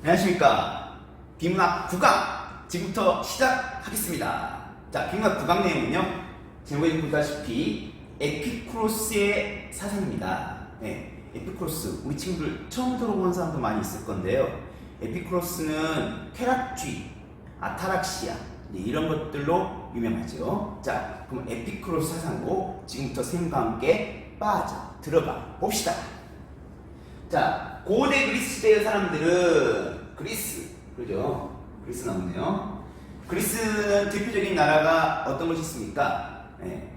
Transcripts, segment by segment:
안녕하십니까. 비문학 9강 지금부터 시작하겠습니다. 자, 비문학 9강 내용은요, 제목에 보다시피 에피쿠로스의 사상입니다. 네, 에피쿠로스, 우리 친구들 처음 들어본 사람도 많이 있을 건데요. 에피쿠로스는 쾌락주의, 아타락시아 이런 것들로 유명하죠. 자, 그럼 에피쿠로스 사상으로 지금부터 선생님과 함께 들어가 봅시다. 자, 고대 그리스 시대의 사람들은 그죠? 그리스 나오네요. 그리스는 대표적인 나라가 어떤 것이 있습니까? 네.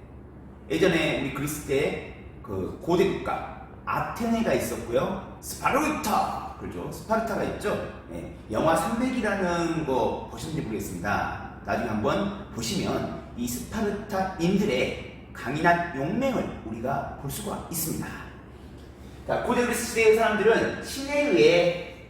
예전에 우리 그리스 때 그 고대 국가 아테네가 있었고요. 스파르타, 그죠? 스파르타가 있죠. 네. 영화 300이라는 거 보셨는지 모르겠습니다. 나중에 한번 보시면 이 스파르타인들의 강인한 용맹을 우리가 볼 수가 있습니다. 자, 고대 그리스 시대의 사람들은 신에 의해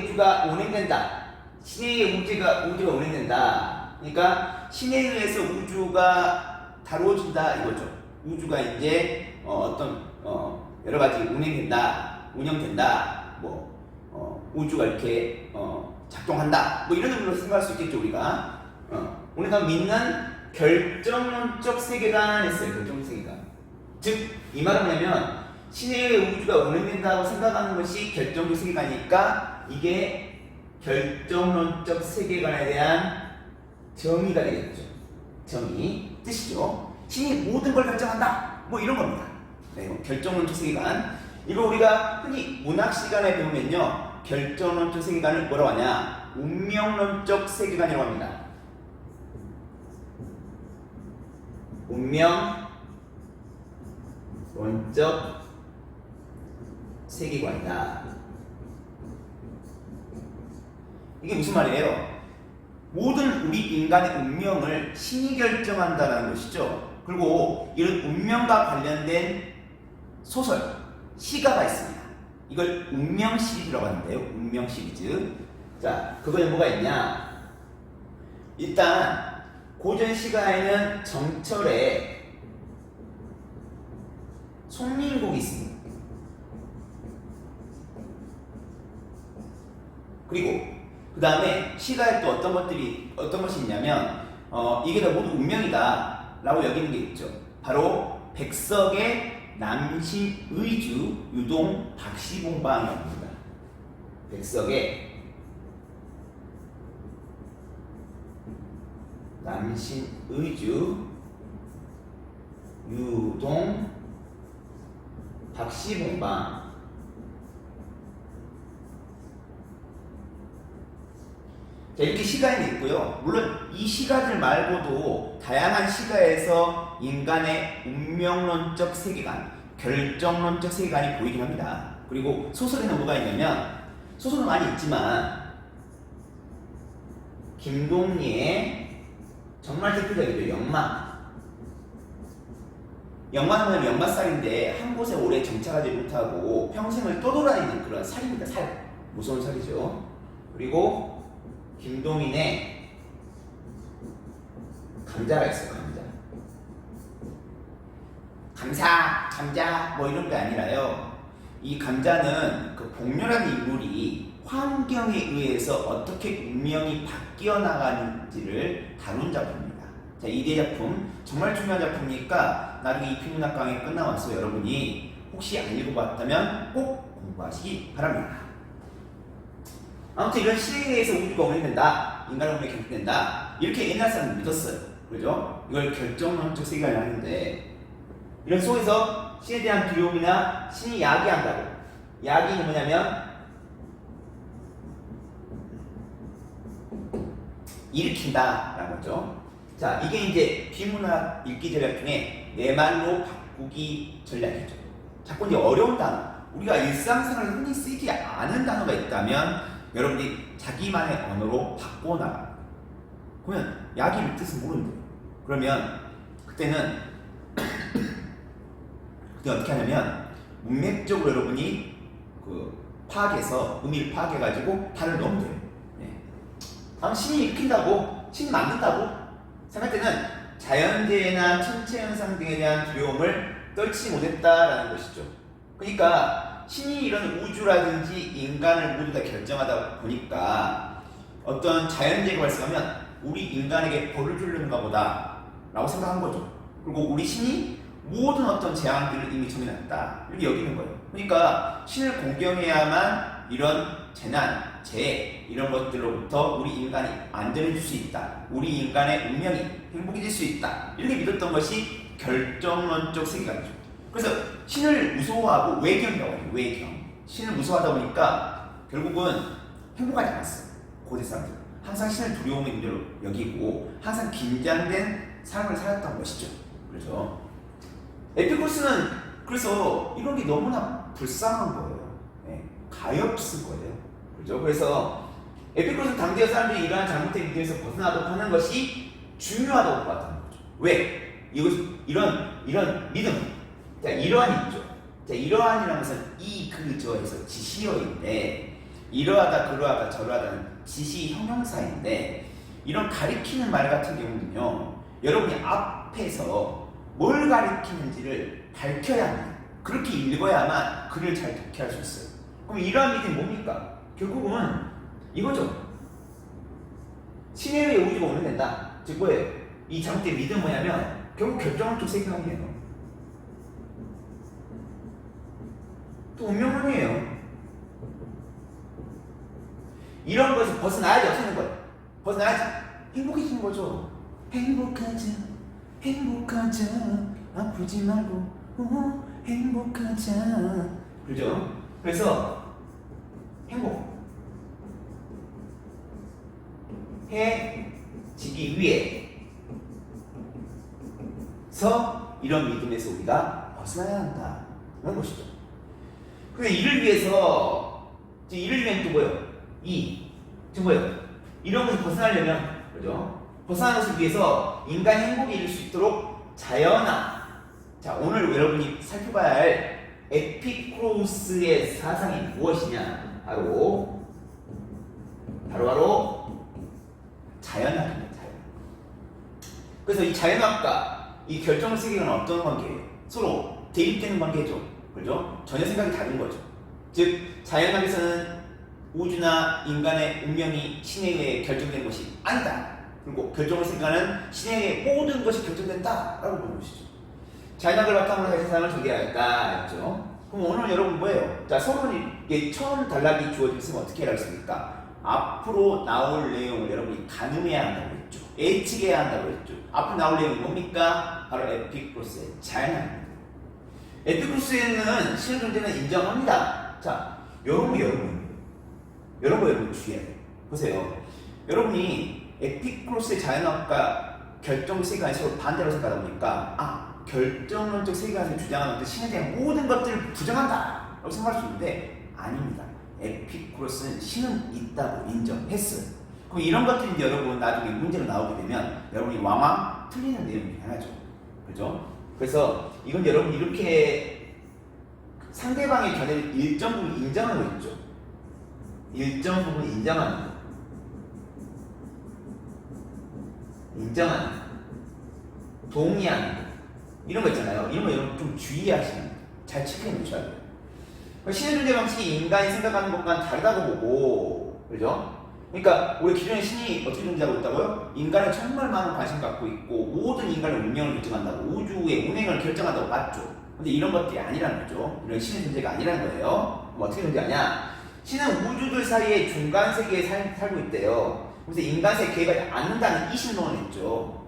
우주가 운행된다. 신에 의해 우주가 운행된다. 그러니까 신에 의해서 우주가 다루어진다 이거죠. 우주가 이제 여러 가지 운영된다, 우주가 이렇게 작동한다. 뭐 이런 의미로 생각할 수 있겠죠 우리가. 우리가 믿는 결정론적 세계관이 있어요. 결정론적 세계관. 즉 이 말은 뭐냐면 신의 우주가 운행된다고 생각하는 것이 결정적 세계관이니까 이게 결정론적 세계관에 대한 정의가 되겠죠. 정의, 뜻이죠. 신이 모든 걸 결정한다. 뭐 이런 겁니다. 네, 결정론적 세계관. 이거 우리가 흔히 문학 시간에 배우면요, 결정론적 세계관을 뭐라고 하냐? 운명론적 세계관이라고 합니다. 운명론적 세계관이다. 이게 무슨 말이에요? 모든 우리 인간의 운명을 신이 결정한다는 것이죠. 그리고 이런 운명과 관련된 소설, 시가가 있습니다. 이걸 운명 시리즈라고 하는데요. 운명 시리즈. 자, 그거에 뭐가 있냐? 일단 고전 시가에는 정철에 송민곡이 있습니다. 그리고 그 다음에 시가에 또 어떤 것이 있냐면 이게 다 모두 운명이다 라고 여기는 게 있죠. 바로 백석의 남신의주 유동 박시봉방이라고 합니다. 백석의 남신의주 유동 박시봉방. 자, 이렇게 시가에는 있고요. 물론 이 시가들 말고도 다양한 시가에서 인간의 운명론적 세계관, 결정론적 세계관이 보이긴 합니다. 그리고 소설에는 뭐가 있냐면, 소설은 많이 있지만 김동리의 정말 대표적이죠. 역마는 역마살인데 한 곳에 오래 정착하지 못하고 평생을 떠돌아다니는 그런 살입니다. 무서운 살이죠. 그리고 김동인의 감자가 있어요. 감자 뭐 이런 게 아니라요. 이 감자는 그 복렬한 인물이 환경에 의해서 어떻게 운명이 바뀌어 나가는지를 다룬 작품입니다. 자, 이 대 작품 정말 중요한 작품이니까 나중에 이 비문학 강의 끝나와서 여러분이 혹시 안 읽어봤다면 꼭 공부하시기 바랍니다. 아무튼 이런 시대에 의해서 우주가 운행된다, 인간의 운명이 결정된다, 이렇게 옛날 사람은 믿었어요. 그죠? 이걸 결정론적 세계관이 하는데, 이런 속에서 신에 대한 두려움이나 신이 야기한다고. 야기는 뭐냐면 일으킨다 라는 거죠. 자, 이게 이제 비문학 읽기 전략 중에 내 말로 바꾸기 전략이죠. 자꾸 이제 어려운 단어, 우리가 일상생활에 흔히 쓰이지 않은 단어가 있다면 여러분들이 자기만의 언어로 바꿔나가. 그러면 야기의 뜻은 모른대요. 그러면 그때는 어떻게 하냐면 문맥적으로 여러분이 파악해서 의미를 파악해가지고 단어를 넣으면 돼요. 네. 다음 신이 일으킨다고, 신이 만든다고 생각할 때는 자연재해나 천체현상 등에 대한 두려움을 떨치 못했다라는 것이죠. 그러니까 신이 이런 우주라든지 인간을 모두 다 결정하다 보니까 어떤 자연재해가 발생하면 우리 인간에게 벌을 주려는가 보다 라고 생각한 거죠. 그리고 우리 신이 모든 어떤 재앙들을 이미 정해놨다 이렇게 여기는 거예요. 그러니까 신을 공경해야만 이런 재난, 재해 이런 것들로부터 우리 인간이 안전해질 수 있다. 우리 인간의 운명이 행복해질 수 있다. 이렇게 믿었던 것이 결정론적 세계관이죠. 그래서 신을 무서워하고 외경이라고 해요. 외경. 신을 무서워하다 보니까 결국은 행복하지 않았어요. 고대 사람들. 항상 신을 두려움의 문제로 여기고 항상 긴장된 삶을 살았던 것이죠. 그렇죠. 에피쿠로스는 그래서 이런 게 너무나 불쌍한 거예요. 네, 가엾은 거예요. 그렇죠. 그래서 에피쿠로스 당대 사람들이 이러한 잘못된 믿음에서 벗어나도록 하는 것이 중요하다고 봤다는 거죠. 왜? 이런 믿음. 자, 이러한 있죠. 자, 이러한이라는 것은 이, 그, 저에서 지시어인데 이러하다, 그러하다, 저러하다는 지시 형용사인데 이런 가리키는 말 같은 경우는요. 여러분이 앞에서 뭘 가리키는지를 밝혀야 합니다. 그렇게 읽어야만 글을 잘 독해할 수 있어요. 그럼 이러한 믿음이 뭡니까? 결국은 이거죠. 신에 의해 우주가 운행된다. 즉 뭐예요? 이 잘못된 믿음 뭐냐면 결국 결정론적 세계관이에요. 또 운명론이에요. 이런 것을 벗어나야지 어떻게 하는 거예요? 벗어나야지 행복해지는 거죠. 행복하자, 행복하자, 아프지 말고 행복하자. 그죠? 그래서 행복해지기 위해서 이런 믿음에서 우리가 벗어나야 한다는 것이죠. 근데 이를 위해서 이를 위한 또 뭐예요? 지금 뭐예요? 이런 것을 벗어나려면 그죠? 벗어나는 것을 위해서 인간의 행복에 이를 수 있도록 자연화. 자, 오늘 여러분이 살펴봐야 할 에피쿠로스의 사상이 무엇이냐? 바로 자연학입니다. 자연. 그래서 이 자연학과 이 결정을 세계관은 어떤 관계예요? 서로 대립되는 관계죠. 그죠? 전혀 생각이 다른 거죠. 즉 자연학에서는 우주나 인간의 운명이 신에 의해 결정된 것이 아니다. 그리고 결정을 생각하는 신에 의해 모든 것이 결정된다라고 보는 것이죠. 자연학을 바탕으로 해서 세상을 전개하였다 했죠. 그럼 오늘 여러분 뭐예요? 자, 서론이 처음 단락이 주어졌으면 어떻게 해야 하겠습니까? 앞으로 나올 내용을 여러분이 가늠해야 한다고 했죠. 예측해야 한다고 했죠. 앞으로 나올 내용이 뭡니까? 바로 에피쿠로스의 자연학입니다. 에피쿠로스에는 신의 존재는 인정합니다. 자, 여러분 주의해야 돼요. 보세요. 여러분이 에피쿠로스의 자연학과 결정 세계관이 서로 반대로 생각하다 보니까 결정론적 세계관에서 주장하는 그 신에 대한 모든 것들을 부정한다 라고 생각할 수 있는데 아닙니다. 에피쿠로스는 신은 있다고 인정했어요. 그럼 이런 것들이 이제 여러분 나중에 문제로 나오게 되면 여러분이 왕왕 틀리는 내용이 하나죠. 그죠? 그래서 이건 여러분 이렇게 상대방의 견해를 일정 부분 인정하고 있죠. 일정 부분 인정하는 거. 인정하는 거. 동의하는 거. 이런 거 있잖아요. 이런 거 여러분 좀 주의하시는 거예요. 잘 체크해 놓으셔야 돼요. 신의 존재 방식이 인간이 생각하는 것과는 다르다고 보고, 그죠? 그러니까 우리 기존의 신이 어떻게 존재하고 있다고요? 인간에 정말 많은 관심 갖고 있고 모든 인간의 운명을 결정한다고, 우주의 운행을 결정한다고 봤죠. 근데 이런 것들이 아니라는 거죠. 이런 신의 존재가 아니라는 거예요. 그럼 어떻게 존재하냐? 신은 우주들 사이의 중간 세계에 살고 있대요. 그래서 인간 세계에 개입하지 않는다는 이신론을 했죠.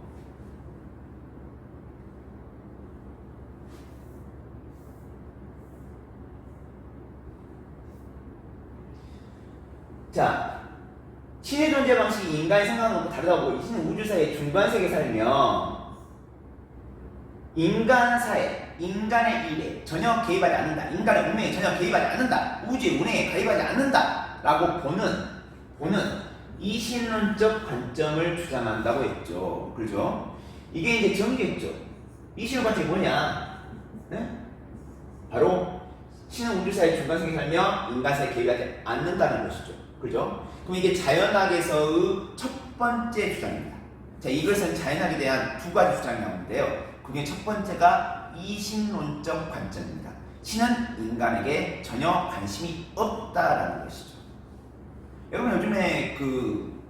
자, 신의 존재 방식이 인간이 생각하는 것과 다르다고 보고, 신은 우주 사이의 중간 세계에 살면 인간 사회, 인간의 일에 전혀 개입하지 않는다. 인간의 운명에 전혀 개입하지 않는다. 우주의 운행에 개입하지 않는다. 라고 보는 이신론적 관점을 주장한다고 했죠. 그렇죠? 이게 이제 정의겠죠. 이신론 관점이 뭐냐? 네? 바로 신은 우주 사이의 중간 세계에 살며 인간 사이에 개입하지 않는다는 것이죠. 그죠? 그럼 이게 자연학에서의 첫 번째 주장입니다. 자, 이것은 자연학에 대한 두 가지 주장이 나오는데요. 그중에 첫 번째가 이신론적 관점입니다. 신은 인간에게 전혀 관심이 없다라는 것이죠. 여러분 요즘에 그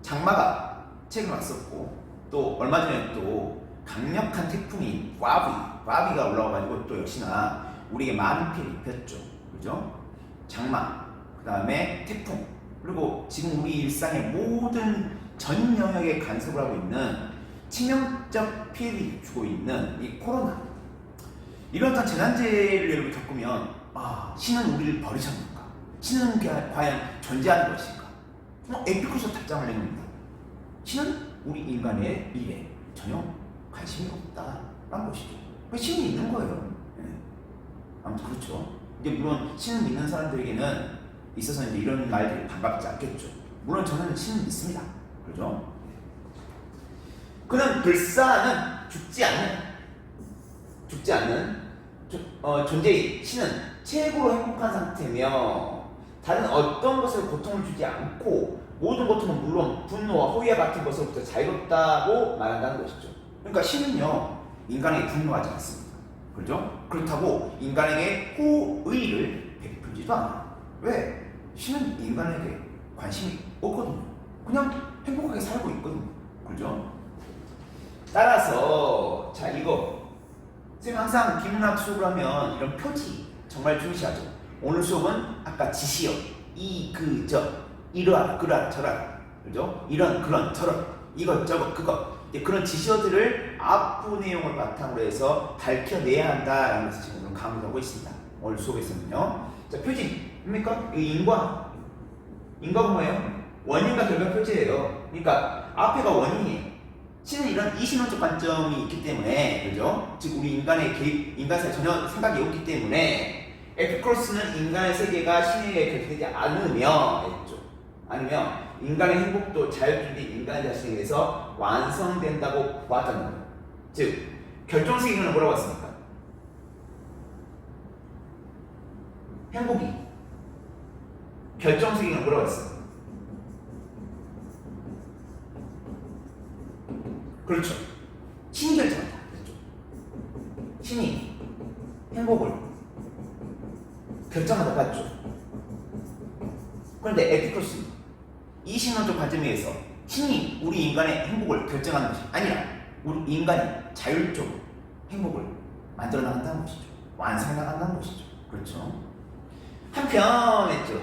장마가 최근에 왔었고 또 얼마 전에 또 강력한 태풍인 와비가 올라와가지고 또 역시나 우리에게 많은 피해를 입혔죠. 그죠? 장마, 그 다음에 태풍, 그리고 지금 우리 일상의 모든 전 영역에 간섭을 하고 있는 치명적 피해를 주고 있는 이 코로나. 이런 어떤 재난재해를 여러분 겪으면 신은 우리를 버리셨는가? 신은 과연 존재하는 것인가? 에피쿠스 답장을 내놓습니다. 신은 우리 인간의 일에 전혀 관심이 없다라는 것이죠. 신이 있는 거예요. 네. 아무튼 그렇죠. 이제 물론 신을 믿는 사람들에게는 있어서 이제 이런 말들이 반갑지 않겠죠. 물론 저는 신을 믿습니다. 그렇죠? 그는 불사는 죽지 않는 존재인 신은 최고로 행복한 상태며 다른 어떤 것에 고통을 주지 않고 모든 고통은 물론 분노와 호의와 같은 것으로부터 자유롭다고 말한다는 것이죠. 그러니까 신은요 인간에게 분노하지 않습니다. 그렇죠? 그렇다고 인간에게 호의를 베풀지도 않아요. 왜? 신은 인간에게 관심이 없거든요. 그냥 행복하게 살고 있거든요. 그렇죠? 따라서 자 이거 선생님 항상 비문학 수업을 하면 이런 표지 정말 중시하죠. 오늘 수업은 아까 지시어 이, 그, 저 이러하라 그러하라 저러하라 그죠? 이런 그런 저런 이것저것 그것 그런 지시어들을 앞부 내용을 바탕으로 해서 밝혀내야 한다라는 것을 지금 강조하고 있습니다. 오늘 수업에서는요. 자 표지 뭡니까? 인과가 뭐예요? 원인과 결과 표지예요. 그러니까 앞에가 원인이에요. 신은 이런 이신론적 관점이 있기 때문에 그죠? 즉 우리 인간사에 전혀 생각이 없기 때문에 에피쿠로스는 인간의 세계가 신에게 결정되지 않으며 인간의 행복도 자율주의 인간 자신에 의해서 완성된다고 보았다는 거예요. 즉 결정세계는 뭐라고 했습니까? 행복이 결정세계는 뭐라고 했어요? 그렇죠. 신이 결정한다. 그렇죠. 신이 행복을 결정하다 봤죠. 그런데 에피쿠로스 이 신론적 관점에 의해서 신이 우리 인간의 행복을 결정하는 것이 아니라 우리 인간이 자율적으로 행복을 만들어 나간다는 것이죠. 완성해 나간다는 것이죠. 그렇죠. 한편 했죠.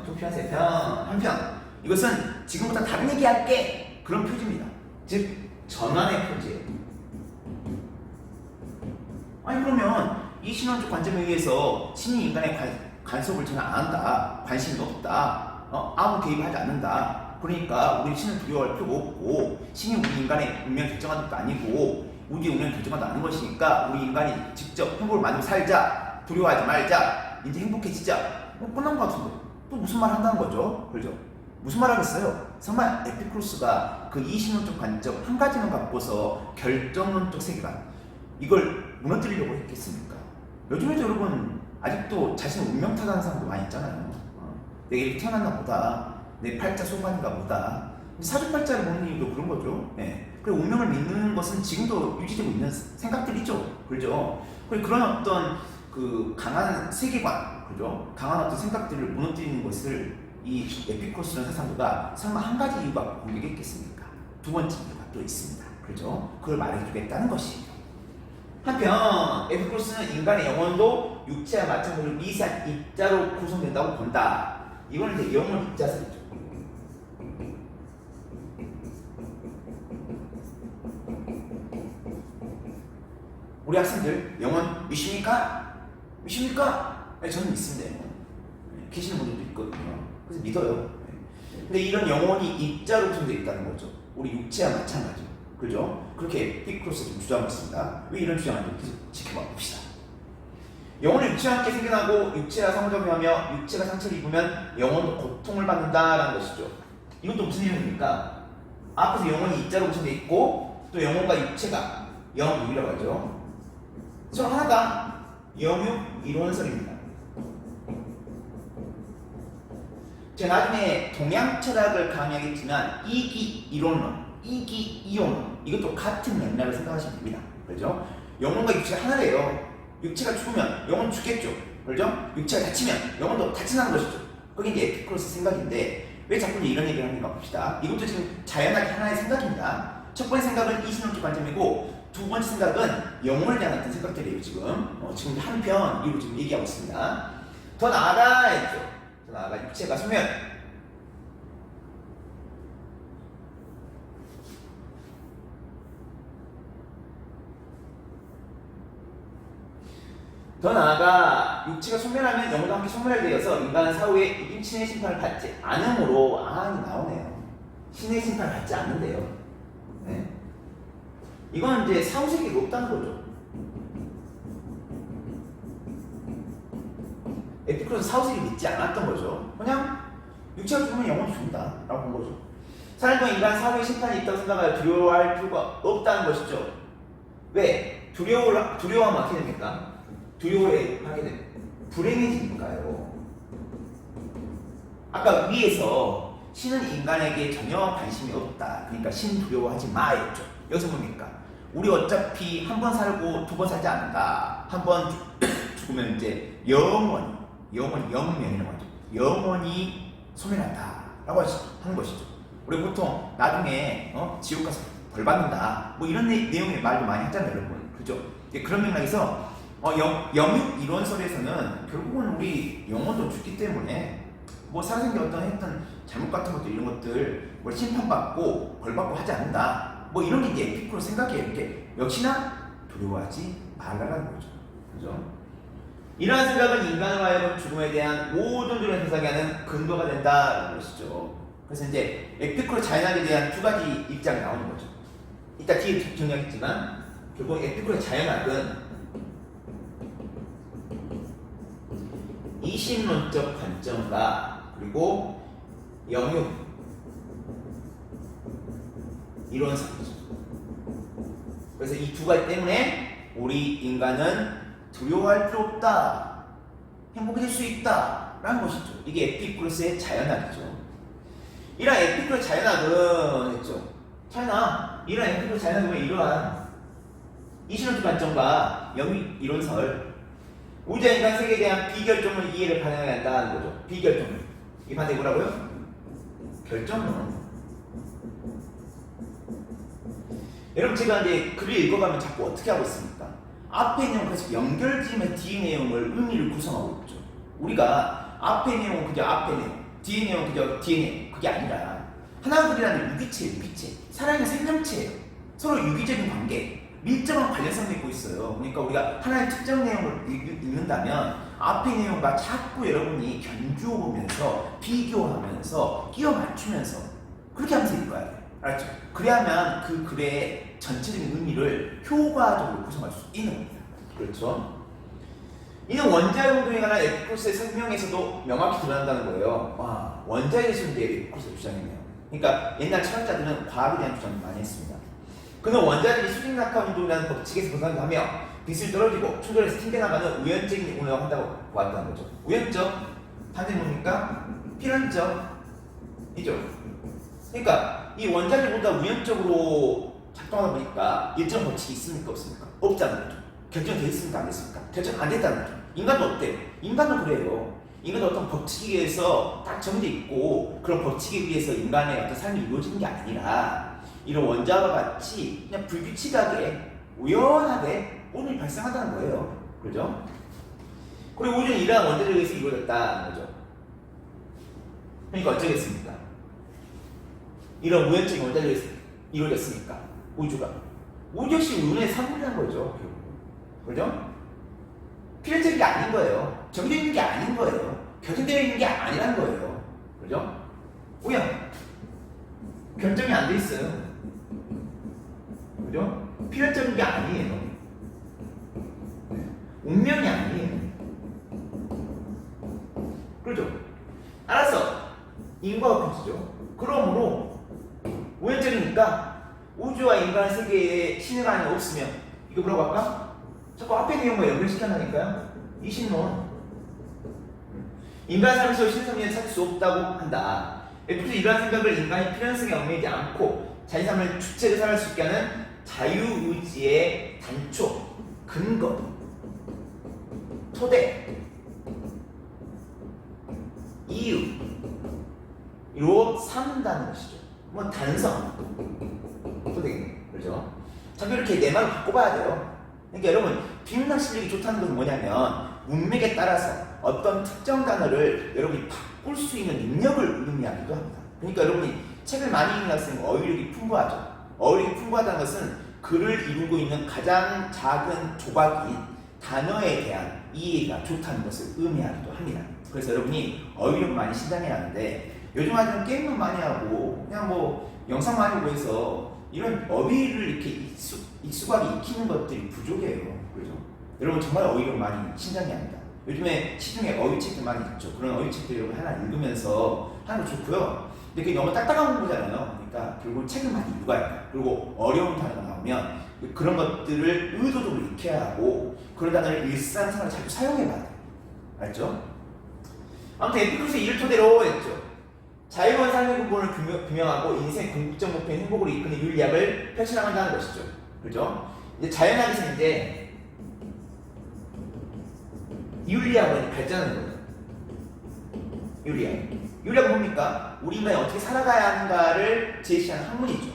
두 편, 세 편. 한편 이것은 지금부터 다른 얘기할게 그런 표지입니다. 즉 전환의 표지예요. 아니 그러면 이 신론적 관점에 의해서 신이 인간의 간섭을 전혀 안 한다. 관심이 없다. 아무 개입을 하지 않는다. 그러니까 우리 신을 두려워할 필요가 없고 신이 우리 인간의 운명 결정하는 것도 아니고 우리 운명 결정하는 것도 아닌 것이니까 우리 인간이 직접 행복을 만들고 살자. 두려워하지 말자. 이제 행복해지자. 끝난 것 같은데 또 무슨 말 한다는 거죠. 그렇죠? 무슨 말 하겠어요? 설마 에피쿠로스가 그 이신론적 관점 한 가지만 갖고서 결정론적 세계관 이걸 무너뜨리려고 했겠습니까? 요즘에도 여러분 아직도 자신의 운명 탓하는 사람도 많이 있잖아요. 내가 이렇게 태어났나 보다. 내 팔자 소관인가 보다. 사주팔자를 보는 이유도 그런 거죠. 네. 그리고 운명을 믿는 것은 지금도 유지되고 있는 생각들이죠. 그렇죠? 그런 어떤 그 강한 세계관, 그죠? 강한 어떤 생각들을 무너뜨리는 것을 이 에피쿠로스라는 사상도가 설마 한 가지 이유가 공격했겠습니까? 두 번째 이유가 또 있습니다. 그렇죠? 그걸 말해주겠다는 것이에요. 한편 에피쿠로스는 인간의 영혼도 육체와 마찬가지로 미세한 입자로 구성된다고 본다. 이거는 이제 영혼 입자설이죠. 우리 학생들 영혼 믿습니까? 믿습니까? 네, 저는 믿습니다. 계시는 분들도 있거든요. 그래서 믿어요. 근데 이런 영혼이 입자로 구성되어 있다는 거죠. 우리 육체와 마찬가지로. 그죠? 그렇게 에피쿠로스가 좀 주장하고 있습니다. 왜 이런 주장을 계속 지켜봐 봅시다. 영혼은 육체와 함께 생겨나고 육체가 상점하며 육체가 상처를 입으면 영혼도 고통을 받는다라는 것이죠. 이것도 무슨 내용입니까? 앞에서 영혼이 입자로 구성되어 있고 또 영혼과 육체가 영육이라고 하죠. 저 하나가 영육 이론설입니다. 제가 나중에 동양 철학을 강의하겠지만 이기 이론론, 이기 이론론 이것도 같은 맥락을 생각하시면 됩니다. 그렇죠? 영혼과 육체가 하나래요. 육체가 죽으면 영혼 죽겠죠. 그렇죠? 육체가 다치면 영혼도 다친다는 것이죠. 그게 이제 에피쿠로스 생각인데 왜 자꾸 이런 얘기를 하는가 봅시다. 이것도 지금 자연하게 하나의 생각입니다. 첫 번째 생각은 이신론적 관점이고 두 번째 생각은 영혼을 대한 어떤 생각들이에요. 지금 한편 이로 지금 얘기하고 있습니다. 더 나아가 했죠. 더 나아가 육체가 소멸. 더 나아가 육체가 소멸하면 영혼도 함께 소멸하게 되어서 인간은 사후에 이긴 신의 심판을 받지 않으므로 나오네요. 신의 심판을 받지 않는데요. 네. 이건 이제 사후세계가 없다는 거죠. 에피쿠로스 사후세계 믿지 않았던 거죠. 그냥 육체가 죽으면 영혼이 죽는다 라고 본 거죠. 사람 중 인간 사후에 심판이 있다고 생각하여 두려워할 필요가 없다는 것이죠. 왜? 두려워하면 어떻게 됩니까? 두려워하게 되면 불행해지니까요. 아까 위에서 신은 인간에게 전혀 관심이 없다. 그러니까 신 두려워하지 마 했죠. 여기서 뭡니까? 우리 어차피 한 번 살고 두 번 살지 않는다. 한 번 죽으면 이제 영원히 영명이라고 하죠. 영원히 소멸한다 라고 하는 것이죠. 우리 보통 나중에 지옥 가서 벌 받는다 뭐 이런 내용의 말도 많이 하잖아요, 여러분. 그죠? 그런 맥락에서 영육 이론설에서는 결국은 우리 영혼도 죽기 때문에 뭐 살아생기 했던 잘못 같은 것들 이런 것들 뭐 심판받고 벌받고 하지 않는다 뭐 이런 게 이제 에피쿠로스 생각이에요. 이렇게 역시나 두려워하지 말라는 거죠. 그죠? 이러한 생각은 인간을 하여금 죽음에 대한 모든 종류의 생각이 하는 근거가 된다는 것이죠. 그래서 이제 에피쿠로스 자연학에 대한 두 가지 입장이 나오는 거죠. 이따 뒤에 정리하겠지만 결국 에피쿠로스 자연학은 이신론적 관점과 그리고 영육 이론상이죠. 그래서 이 두 가지 때문에 우리 인간은 두려워할 필요 없다, 행복해질 수 있다 라는 것이죠. 이게 에피쿠로스의 자연학이죠. 이런 에피쿠로스 자연학은 했죠. 이런 에피쿠로스 자연학은 이러한 이신론적 관점과 영육 이론설 우주와 인간 세계에 대한 비결정론 이해를 가능하게 한다는 거죠. 비결정론. 이 반대 뭐라고요? 결정론. 여러분 제가 이제 글을 읽어가면 자꾸 어떻게 하고 있습니까? 앞에 내용 계속 연결지으면 뒤에 내용을 의미를 구성하고 있죠. 우리가 앞에 내용은 그저 앞에 내용, 뒤에 내용은 그저 뒤에 내용 그게 아니라 하나둘이라는 유기체. 살아있는 생명체예요. 서로 유기적인 관계. 밀접한 관련성을 맺고 있어요. 그러니까 우리가 하나의 특정 내용을 읽는다면 앞의 내용과 자꾸 여러분이 견주어 보면서 비교하면서 끼워 맞추면서 그렇게 하면서 읽어야 돼요. 알았죠? 그래야만 그 글의 전체적인 의미를 효과적으로 구성할 수 있는 겁니다. 그렇죠? 이는 원자의 운동에 관한 에피쿠로스의 설명에서도 명확히 드러난다는 거예요. 와, 원자에 대해서 이제 에피쿠로스가 주장했네요. 그러니까 옛날 철학자들은 과학에 대한 주장을 많이 했습니다. 그는 원자들이 수직낙하 운동이라는 법칙에서 벗어나가며 빛을 떨어지고 충돌해서 튕겨나가는 우연적인 운동을 한다고 보았다는 거죠. 우연적, 반대 뭡니까? 필연적 이죠. 그러니까 이 원자들이 모두 다 우연적으로 작동하다 보니까 일정 법칙이 있습니까? 없습니까? 없다는 거죠. 결정되어 있습니까? 안 됐습니까? 결정 안 됐다는 거죠. 인간도 어때요? 인간도 그래요. 인간도 어떤 법칙에 의해서 딱 정해져 있고 그런 법칙에 의해서 인간의 어떤 삶이 이루어지는 게 아니라 이런 원자와 같이 그냥 불규칙하게 우연하게 오늘이 발생한다는 거예요. 그죠? 그리고 우주는 이러한 원자들에 의해서 이루어졌다는 거죠. 그러니까 어쩌겠습니까? 이런 우연적인 원자들에 의해서 이루어졌으니까 우주 역시 운의 산물이라는 거죠. 그죠? 필연적인 게 아닌 거예요. 정해져 있는 게 아닌 거예요. 결정되어 있는 게 아니란 거예요. 그죠? 우연. 결정이 안 돼 있어요. 그죠? 필연적인 게 아니에요. 운명이 아니에요. 그렇죠? 알았어. 인과가 필수죠. 그러므로 우연적이니까 우주와 인간 세계에 신의 관이 없으면 이거 뭐라고 할까? 자꾸 앞에 내용과 연결시켜놓으니까요. 이신론. 인간 삶에서 신성미는 찾을 수 없다고 한다. 에피쿠스 이러한 생각을 인간이 필연성에 얽매이지 않고 자기 삶을 주체로 살아갈 수 있게 하는 자유의지의 단초, 근거, 토대, 이유로 삼는다는 것이죠. 뭐 단성, 토대, 그렇죠? 자꾸 이렇게 내 말을 바꿔봐야 돼요. 그러니까 여러분 비문학 실력이 좋다는 것은 뭐냐면 문맥에 따라서 어떤 특정 단어를 여러분이 바꿀 수 있는 능력을 의미하기도 합니다. 그러니까 여러분이 책을 많이 읽는 학생은 어휘력이 풍부하죠. 어휘력이 풍부하다는 것은 글을 이루고 있는 가장 작은 조각인 단어에 대한 이해가 좋다는 것을 의미하기도 합니다. 그래서 여러분이 어휘력 많이 신장해야 하는데 요즘 아이들은 게임만 많이 하고 그냥 뭐 영상 많이 보고 해서 이런 어휘를 이렇게 익숙하게 익히는 것들이 부족해요. 그렇죠? 여러분 정말 어휘력 많이 신장해야 합니다. 요즘에 시중에 어휘책들 많이 있죠. 그런 어휘책들 여러분 하나 읽으면서 하는 거 좋고요. 근데 그게 너무 딱딱한 공부잖아요. 그러니까 결국 책을 많이 읽어야 돼요. 그리고 어려운 단어가 나오면 그런 것들을 의도적으로 익혀야 하고 그런 단어를 일상생활에 자주 사용해봐야 돼요. 알죠? 아무튼 에피쿠스 이를 토대로 했죠. 자유로운 삶의 근본을 규명하고 인생 궁극적 목표인 행복으로 이끄는 윤리학을 펼쳐나간다는 것이죠. 그렇죠? 이제 자연학에서 이제 윤리학은 발전하는 거예요. 윤리학은 뭡니까? 우리 인간이 어떻게 살아가야 하는가를 제시하는 학문이죠.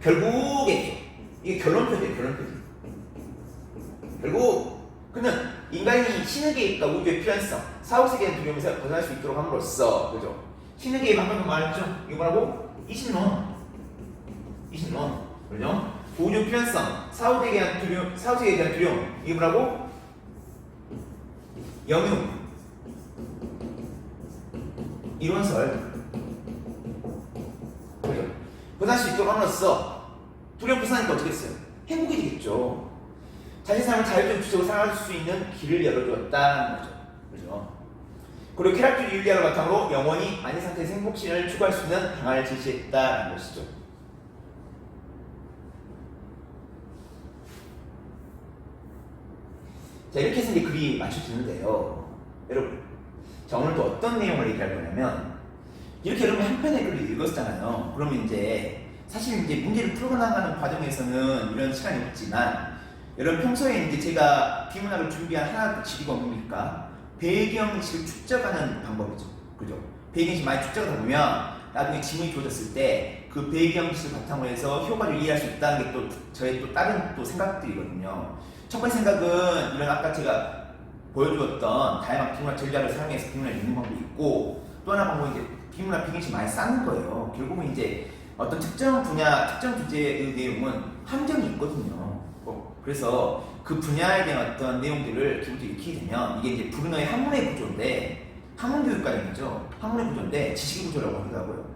결국에 이게 결론표죠. 결국 그는 인간이 신의 계획과 우주의 필연성, 사후세계의 두려움에서 벗어날 수 있도록 함으로써, 그죠? 신의 계획 방금 말했죠? 이거 뭐라고? 이신론, 그죠? 우주 필연성, 사후세계에 대한 두려움, 이게 뭐라고? 영유, 이론설, 그죠? 벗어날 수 있도록 함으로써 두려움 벗어나니까 어떻게 했어요? 행복이 되겠죠. 자신 삶을 자율적으로 주체로 살아갈 수 있는 길을 열어주었다는 거죠. 그죠? 그리고 쾌락주의 윤리학을 바탕으로 영원히 안의 상태에서 행복신을 추구할 수 있는 방안을 제시했다는 것이죠. 자, 이렇게 해서 이제 글이 맞춰지는데요. 여러분, 자, 오늘 또 어떤 내용을 얘기할 거냐면, 이렇게 여러분 한 편의 글을 읽었잖아요. 그러면 이제, 사실 이제 문제를 풀어나가는 과정에서는 이런 시간이 없지만, 여러분 평소에 이제 제가 비문학을 준비한 하나 지리가 뭡니까? 배경식을 축적하는 방법이죠. 그죠? 배경식 많이 축적하다 보면, 나중에 지문이 주어졌을 때, 그 배경식을 바탕으로 해서 효과를 이해할 수 있다는 게 또 저의 또 다른 또 생각들이거든요. 첫 번째 생각은 이런 아까 제가 보여주었던 다양한 비문학 전략을 사용해서 비문학을 읽는 방법이 있고 또 하나 방법은 이제 비문학 비경식 많이 쌓는 거예요. 결국은 이제 어떤 특정 분야, 특정 주제의 내용은 함정이 있거든요. 그래서 그 분야에 대한 어떤 내용들을 기본적으로 익히게 되면 이게 이제 브루너의 학문의 구조인데 학문교육과정이죠. 학문의 구조인데 지식구조라고 하기도 하고요.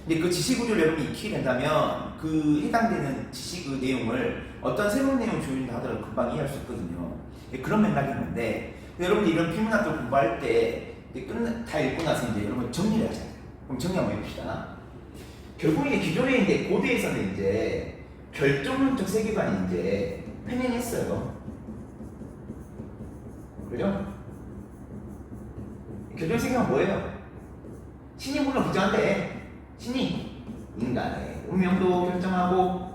근데 그 지식구조를 여러분이 익히게 된다면 그 해당되는 지식 내용을 어떤 새로운 내용을 조인다 하더라도 금방 이해할 수 있거든요. 그런 맥락이 있는데 여러분이 이런 비문학을 공부할 때 다 읽고 나서 이제 여러분 정리를 하잖아요. 그럼 정리 한번 해봅시다. 결국 이제 기존에 이제 고대에서는 이제 결정론적 세계관이 이제 팽행했어요. 그죠? 결정 세계관 뭐예요? 신이 물론 결정한대. 신이 인간의 운명도 결정하고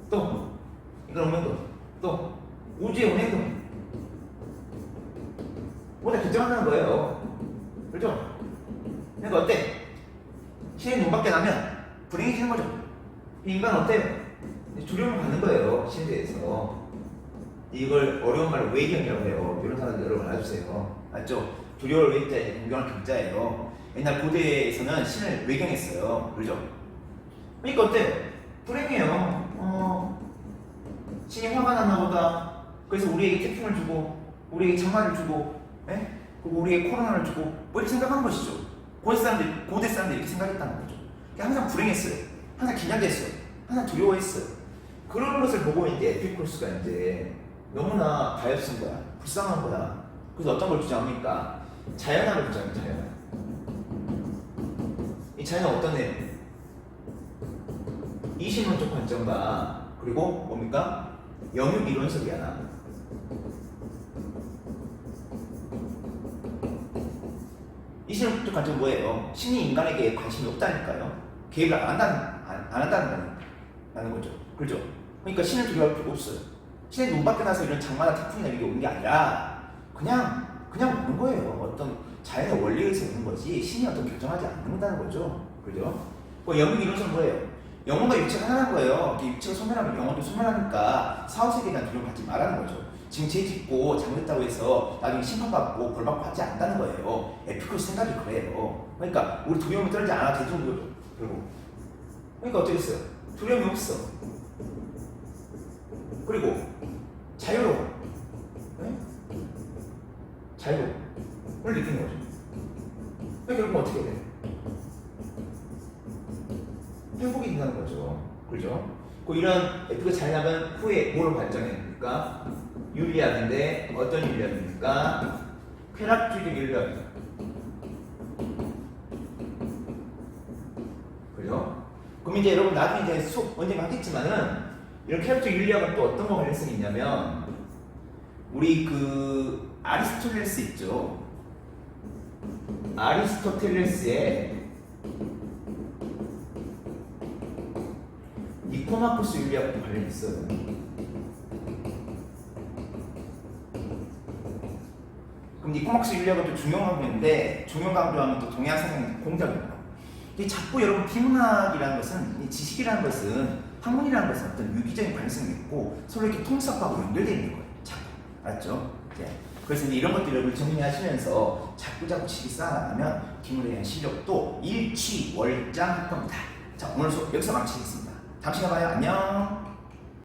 또 이건 운명도 또 우주의 운행도 모두 결정한다는 거예요. 그렇죠? 그러니까 어때? 신의 눈밖에 나면 불행해지는 거죠. 인간은 어때요? 두려움을 받는 거예요. 신에 대해서. 이걸 어려운 말로 외경이라고 해요. 이런 사람들 여러분 알아주세요. 맞죠? 두려울 외자에 공경할 경자예요. 옛날 고대에서는 신을 외경했어요. 그렇죠? 그러니까 어때요? 불행해요. 신이 화가 났나 보다. 그래서 우리에게 태풍을 주고 우리에게 장마를 주고 그리고 우리에게 코로나를 주고 뭐 이렇게 생각한 것이죠. 고대 사람들이 이렇게 생각했다는 거죠. 항상 불행했어요. 항상 긴장됐어요. 항상 두려워했어요. 그런 것을 보고 이제 에피쿠스가 이제 너무나 가엾은 거야. 불쌍한 거야. 그래서 어떤 걸 주장합니까? 자연학을 주장합니다. 자연학. 이 자연은 어떤 내용? 이신론적 관점과 그리고 뭡니까? 영육 이론설이야. 이 신론적 관점은 뭐예요? 신이 인간에게 관심이 없다니까요. 개입을 안 한다는 거죠. 그렇죠? 그러니까 신을 두려워할 필요가 없어요. 신의 눈 밖에 나서 이런 장마나 태풍이나 이게 오는 게 아니라 그냥 오는 거예요. 어떤 자연의 원리에 의해서 오는 거지 신이 어떤 결정하지 않는다는 거죠. 그죠? 영역 이론서는 뭐예요? 영혼과 육체가 하나인 거예요. 육체가 소멸하면 영혼도 소멸하니까 사후세계에 대한 두려움 갖지 말라는 거죠. 지금 죄 짓고 잘못했다고 해서 나중에 심판받고 벌받고 하지 않는다는 거예요. 에피쿠스 생각이 그래요. 그러니까 우리 두려움이 떨지 않아 대중도 결국. 그러니까 어쩌겠어요? 두려움이 없어. 그리고 자유로워. 네? 자유로움을 느끼는 거죠. 그러니까 결국 어떻게 돼? 행복이 된다는 거죠. 그죠? 이런 F가 잘 나면 후에 뭘 발전해니까 윤리학인데 어떤 윤리학입니까? 쾌락주의적 윤리학입니다. 그죠? 그럼 이제 여러분 나중에 이제 수업 언젠가 하겠지만은 이런 쾌락주의 윤리학은 또 어떤 거 관련성이 있냐면 우리 그 아리스토텔레스 있죠? 아리스토텔레스의 니코마코스 윤리학과 관련이 있어요. 그럼 니코마코스 윤리학은 또 중용 강조인데 중용 강조하면 또 동양 사상의 공작입니다. 자꾸 여러분 비문학이라는 것은 지식이라는 것은 학문이라는 것은 어떤 유기적인 관성이 있고 서로 이렇게 통합하고 연결되어 있는 거예요. 자꾸 알았죠? 그래서 이제 이런 것들 여러분 정리하시면서 자꾸 지식 쌓아나가면 기문에 대한 실력도 일취월장할 겁니다. 자 오늘 수업 여기서 마치겠습니다. 다음 시간에 봐요. 안녕.